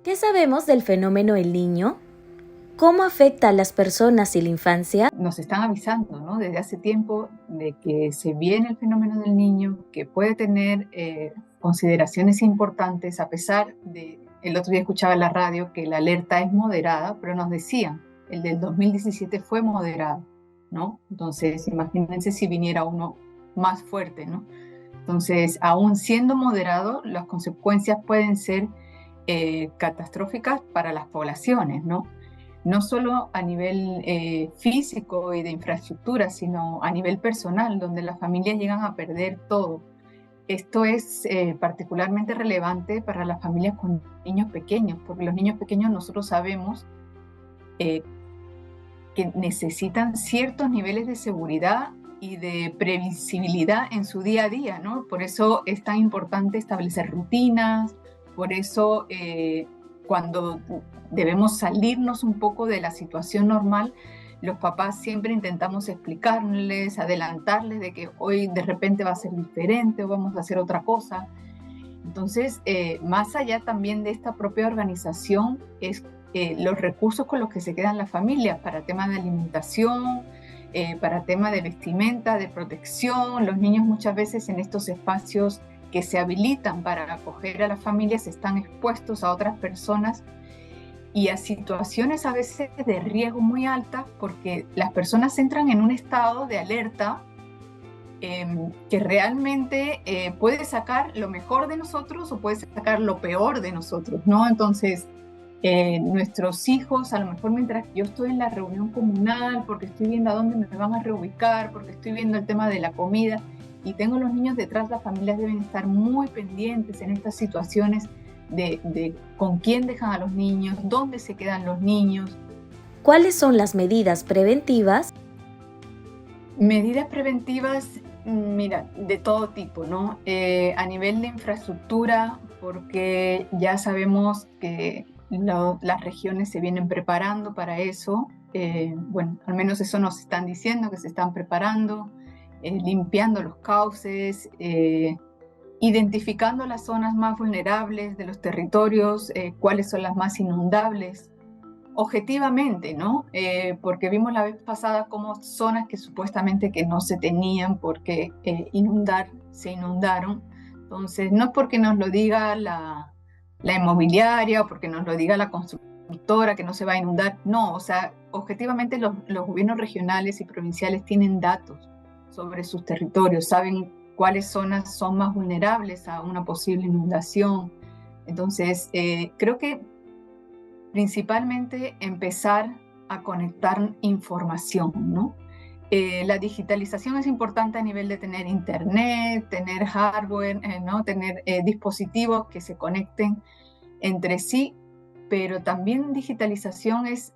¿Qué sabemos del fenómeno El Niño? ¿Cómo afecta a las personas y la infancia? Nos están avisando, ¿no? Desde hace tiempo de que se viene el fenómeno del niño, que puede tener consideraciones importantes, a pesar de, el otro día escuchaba en la radio que la alerta es moderada, pero nos decían, el del 2017 fue moderado, ¿no? Entonces, imagínense si viniera uno más fuerte, ¿no? Entonces, aún siendo moderado, las consecuencias pueden ser catastróficas para las poblaciones, ¿no? No solo a nivel físico y de infraestructura, sino a nivel personal, donde las familias llegan a perder todo. Esto es particularmente relevante para las familias con niños pequeños, porque los niños pequeños nosotros sabemos eh, que necesitan ciertos niveles de seguridad y de previsibilidad en su día a día, ¿no? Por eso es tan importante establecer rutinas, por eso cuando debemos salirnos un poco de la situación normal, los papás siempre intentamos explicarles, adelantarles de que hoy de repente va a ser diferente o vamos a hacer otra cosa. Entonces, más allá también de esta propia organización, es los recursos con los que se quedan las familias para temas de alimentación, para temas de vestimenta, de protección. Los niños muchas veces en estos espacios que se habilitan para acoger a las familias están expuestos a otras personas y a situaciones a veces de riesgo muy altas porque las personas entran en un estado de alerta que realmente puede sacar lo mejor de nosotros o puede sacar lo peor de nosotros, ¿no? Entonces, nuestros hijos, a lo mejor mientras yo estoy en la reunión comunal, porque estoy viendo a dónde me van a reubicar, porque estoy viendo el tema de la comida, y tengo los niños detrás, las familias deben estar muy pendientes en estas situaciones de con quién dejan a los niños, dónde se quedan los niños. ¿Cuáles son las medidas preventivas? Medidas preventivas, mira, de todo tipo, ¿no? A nivel de infraestructura, porque ya sabemos que las regiones se vienen preparando para eso. Bueno, al menos eso nos están diciendo, que se están preparando, limpiando los cauces, identificando las zonas más vulnerables de los territorios, cuáles son las más inundables objetivamente, ¿no? Porque vimos la vez pasada como zonas que supuestamente que no se tenían por qué inundar, se inundaron. Entonces, no es porque nos lo diga la inmobiliaria o porque nos lo diga la constructora que no se va a inundar, no, o sea, objetivamente los gobiernos regionales y provinciales tienen datos sobre sus territorios, saben cuáles zonas son más vulnerables a una posible inundación. Entonces, creo que principalmente empezar a conectar información, ¿no? La digitalización es importante a nivel de tener internet, tener hardware, ¿no? Tener dispositivos que se conecten entre sí, pero también digitalización es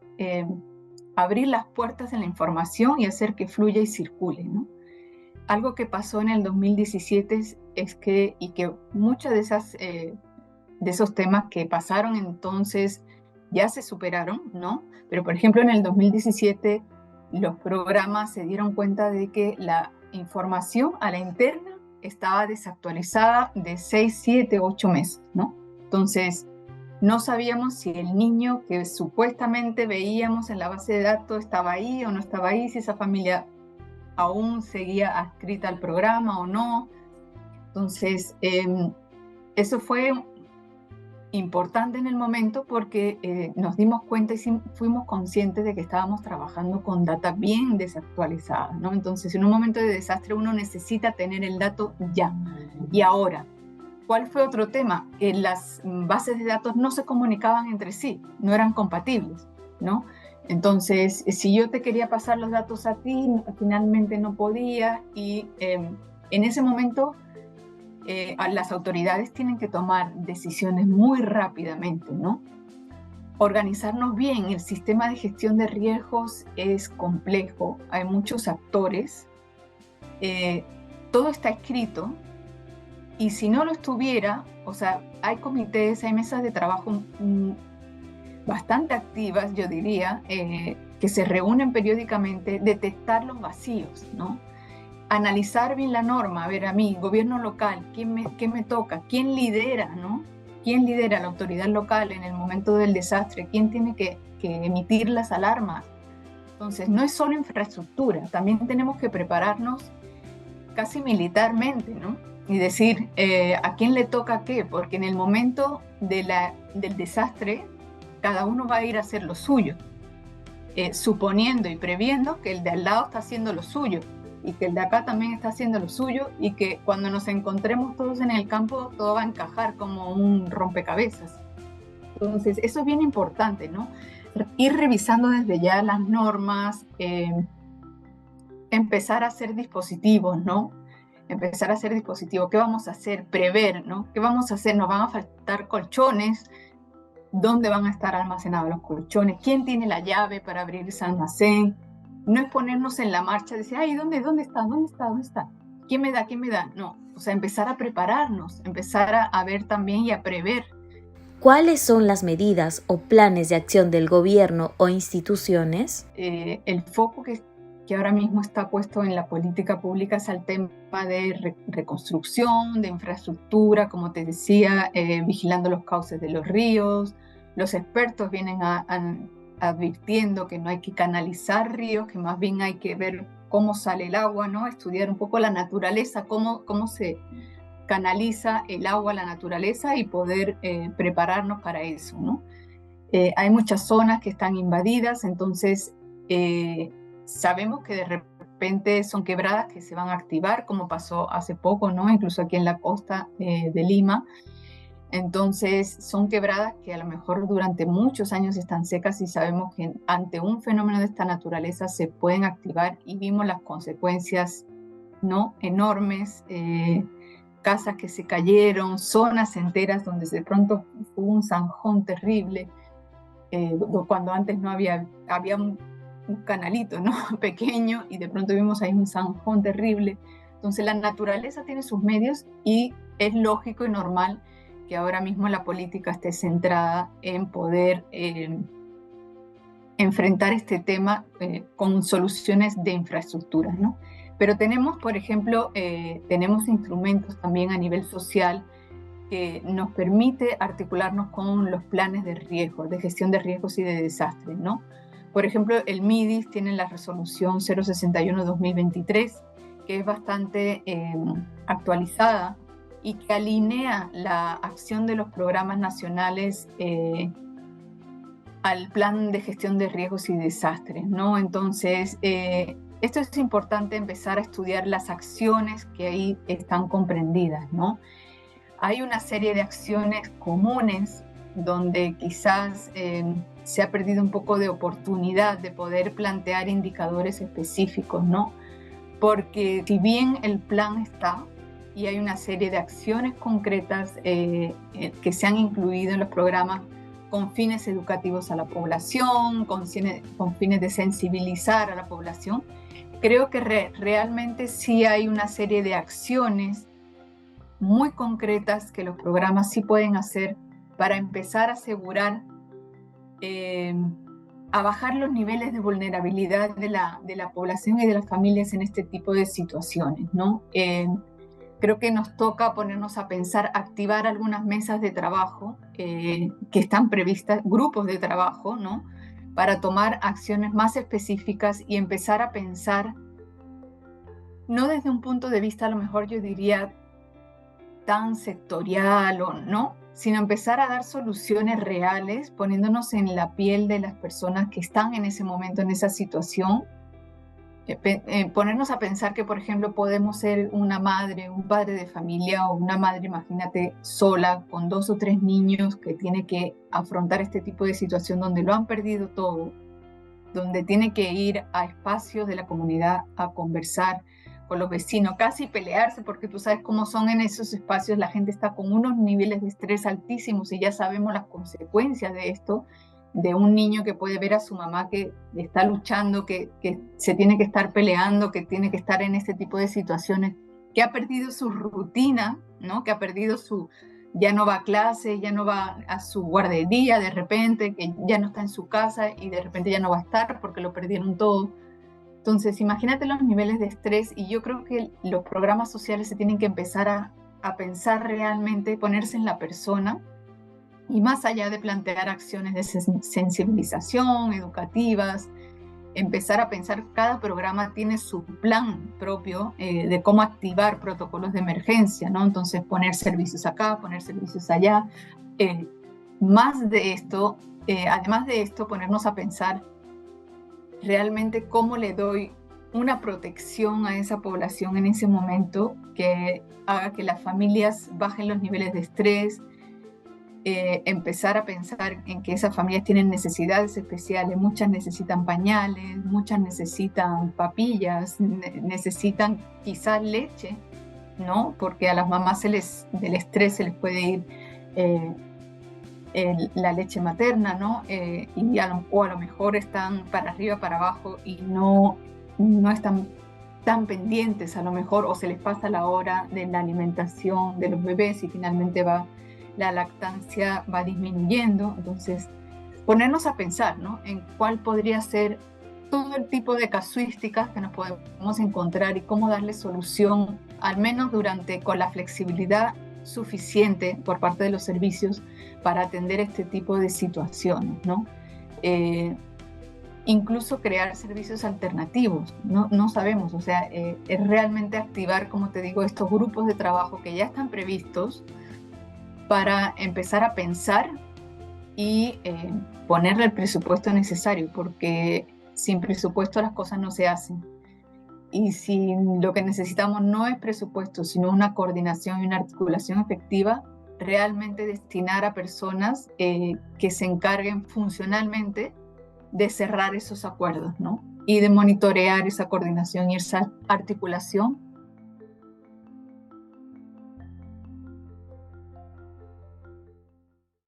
abrir las puertas de la información y hacer que fluya y circule, ¿no? Algo que pasó en el 2017 es que, y que muchas de esos temas que pasaron entonces ya se superaron, ¿no? Pero por ejemplo en el 2017 los programas se dieron cuenta de que la información a la interna estaba desactualizada de 6, 7, 8 meses, ¿no? Entonces no sabíamos si el niño que supuestamente veíamos en la base de datos estaba ahí o no estaba ahí, si esa familia aún seguía adscrita al programa o no. Entonces, eso fue importante en el momento porque nos dimos cuenta y fuimos conscientes de que estábamos trabajando con data bien desactualizada, ¿no? Entonces, en un momento de desastre uno necesita tener el dato ya y ahora. ¿Cuál fue otro tema? Las bases de datos no se comunicaban entre sí, no eran compatibles, ¿no? Entonces, si yo te quería pasar los datos a ti, finalmente no podía y en ese momento las autoridades tienen que tomar decisiones muy rápidamente, ¿no? Organizarnos bien, el sistema de gestión de riesgos es complejo, hay muchos actores, todo está escrito y si no lo estuviera, o sea, hay comités, hay mesas de trabajo bastante activas, yo diría, que se reúnen periódicamente, detectar los vacíos, ¿no? Analizar bien la norma, a ver, a mí, gobierno local, ¿qué me toca? ¿Quién lidera, no? quién lidera la autoridad local en el momento del desastre, quién tiene que emitir las alarmas. Entonces, no es solo infraestructura, también tenemos que prepararnos casi militarmente, ¿no? Y decir, ¿a quién le toca qué? Porque en el momento del desastre, cada uno va a ir a hacer lo suyo, suponiendo y previendo que el de al lado está haciendo lo suyo, y que el de acá también está haciendo lo suyo, y que cuando nos encontremos todos en el campo, todo va a encajar como un rompecabezas. Entonces, eso es bien importante, ¿no? Ir revisando desde ya las normas, empezar a hacer dispositivos, ¿no? Empezar a hacer dispositivos. ¿Qué vamos a hacer? Prever, ¿no? ¿Qué vamos a hacer? Nos van a faltar colchones. ¿Dónde van a estar almacenados los colchones? ¿Quién tiene la llave para abrir ese almacén? No es ponernos en la marcha, decir, ay, ¿dónde está? ¿Dónde está? ¿Dónde está? ¿Quién me da? ¿Quién me da? No, o sea, empezar a prepararnos, empezar a ver también y a prever. ¿Cuáles son las medidas o planes de acción del gobierno o instituciones? El foco que ahora mismo está puesto en la política pública es el tema de reconstrucción, de infraestructura, como te decía, vigilando los cauces de los ríos. Los expertos vienen advirtiendo que no hay que canalizar ríos, que más bien hay que ver cómo sale el agua, ¿no? Estudiar un poco la naturaleza, cómo se canaliza el agua a la naturaleza y poder prepararnos para eso, ¿no? Hay muchas zonas que están invadidas, entonces sabemos que de repente son quebradas que se van a activar, como pasó hace poco, ¿no? Incluso aquí en la costa de Lima. Entonces son quebradas que a lo mejor durante muchos años están secas y sabemos que ante un fenómeno de esta naturaleza se pueden activar y vimos las consecuencias, ¿no? Enormes, casas que se cayeron, zonas enteras donde de pronto hubo un zanjón terrible, cuando antes no había un canalito, ¿no? Pequeño, y de pronto vimos ahí un zanjón terrible. Entonces la naturaleza tiene sus medios y es lógico y normal que ahora mismo la política esté centrada en poder enfrentar este tema con soluciones de infraestructuras, ¿no? Pero tenemos, por ejemplo, tenemos instrumentos también a nivel social que nos permite articularnos con los planes de riesgo, de gestión de riesgos y de desastres, ¿no? Por ejemplo, el MIDIS tiene la resolución 061-2023, que es bastante actualizada y que alinea la acción de los programas nacionales al plan de gestión de riesgos y desastres, ¿no? Entonces, esto es importante empezar a estudiar las acciones que ahí están comprendidas, ¿no? Hay una serie de acciones comunes donde quizás se ha perdido un poco de oportunidad de poder plantear indicadores específicos, ¿no? Porque si bien el plan está y hay una serie de acciones concretas que se han incluido en los programas con fines educativos a la población, con fines de sensibilizar a la población, creo que realmente sí hay una serie de acciones muy concretas que los programas sí pueden hacer para empezar a asegurar, a bajar los niveles de vulnerabilidad de la población y de las familias en este tipo de situaciones, ¿no? Creo que nos toca ponernos a pensar, activar algunas mesas de trabajo que están previstas, grupos de trabajo, ¿no? Para tomar acciones más específicas y empezar a pensar, no desde un punto de vista, a lo mejor yo diría, tan sectorial o no, sino empezar a dar soluciones reales, poniéndonos en la piel de las personas que están en ese momento, en esa situación. Ponernos a pensar que, por ejemplo, podemos ser una madre, un padre de familia o una madre, imagínate, sola, con 2 o 3 niños que tiene que afrontar este tipo de situación donde lo han perdido todo, donde tiene que ir a espacios de la comunidad a conversar con los vecinos, casi pelearse, porque tú sabes cómo son en esos espacios, la gente está con unos niveles de estrés altísimos y ya sabemos las consecuencias de esto, de un niño que puede ver a su mamá que está luchando, que se tiene que estar peleando, que tiene que estar en este tipo de situaciones, que ha perdido su rutina, ¿no? Que ha perdido ya no va a clase, ya no va a su guardería de repente, que ya no está en su casa y de repente ya no va a estar porque lo perdieron todo. Entonces, imagínate los niveles de estrés y yo creo que los programas sociales se tienen que empezar a pensar realmente, ponerse en la persona Y más allá de plantear acciones de sensibilización, educativas, empezar a pensar, cada programa tiene su plan propio de cómo activar protocolos de emergencia, ¿no? Entonces poner servicios acá, poner servicios allá. Más de esto, además de esto, ponernos a pensar realmente cómo le doy una protección a esa población en ese momento que haga que las familias bajen los niveles de estrés, empezar a pensar en que esas familias tienen necesidades especiales, muchas necesitan pañales, muchas necesitan papillas, necesitan quizás leche, ¿no? Porque a las mamás del estrés se les puede ir la leche materna, ¿no? O a lo mejor están para arriba, para abajo y no están tan pendientes a lo mejor, o se les pasa la hora de la alimentación de los bebés y finalmente la lactancia va disminuyendo. Entonces, ponernos a pensar, ¿no? En cuál podría ser todo el tipo de casuísticas que nos podemos encontrar y cómo darle solución, al menos con la flexibilidad suficiente por parte de los servicios para atender este tipo de situaciones, ¿no? Incluso crear servicios alternativos, no sabemos, o sea, es realmente activar, como te digo, estos grupos de trabajo que ya están previstos para empezar a pensar y ponerle el presupuesto necesario, porque sin presupuesto las cosas no se hacen. Y si lo que necesitamos no es presupuesto, sino una coordinación y una articulación efectiva, realmente destinar a personas que se encarguen funcionalmente de cerrar esos acuerdos, ¿no? Y de monitorear esa coordinación y esa articulación